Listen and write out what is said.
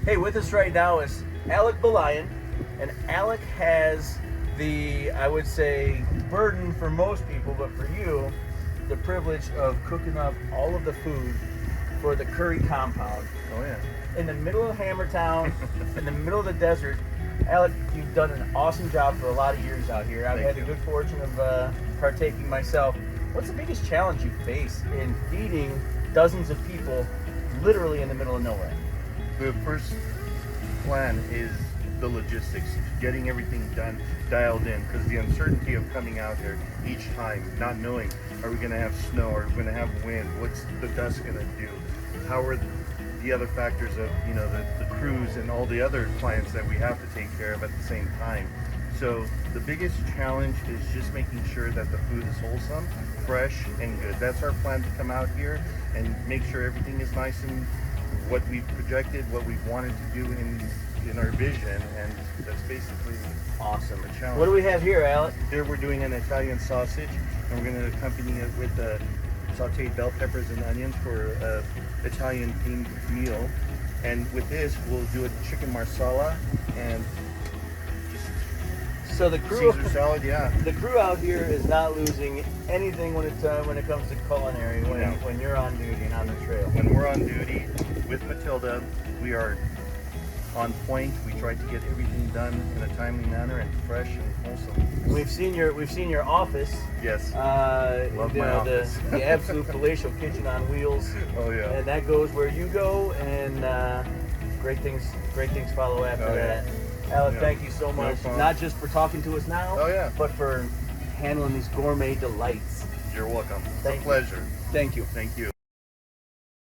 Hey, with us right now is Alec Belian, and Alec has the, I would say, burden for most people, but for you, the privilege of cooking up all of the food for the Currie compound. Oh yeah. In the middle of Hammertown, in the middle of the desert. Alec, you've done an awesome job for a lot of years out here. I've had the good fortune of partaking myself. What's the biggest challenge you face in feeding dozens of people literally in the middle of nowhere? The first plan is the logistics, getting everything done, dialed in, because the uncertainty of coming out here each time, not knowing, are we going to have snow, are we going to have wind, what's the dust going to do, how are the other factors of, you know, the crews and all the other clients that we have to take care of at the same time. So the biggest challenge is just making sure that the food is wholesome, fresh, and good. That's our plan, to come out here and make sure everything is nice and what we've projected, what we've wanted to do in our vision, and that's basically awesome. a challenge. What do we have here, Alec? Here we're doing an Italian sausage, and we're going to accompany it with sauteed bell peppers and onions for an Italian themed meal. And with this, we'll do a chicken marsala and So the crew, Caesar salad. Yeah. the crew out here is not losing anything when it comes to culinary when you're on duty and on the trail. When we're on duty with Matilda, we are on point. We try to get everything done in a timely manner and fresh and wholesome. We've seen your office. Yes. Love my office. The absolute palatial kitchen on wheels. Oh yeah. And that goes where you go, and great things follow after that. Alec, thank you so much. Not just for talking to us now, but for handling these gourmet delights. You're welcome. It's Thank a you. pleasure. Thank you. Thank you.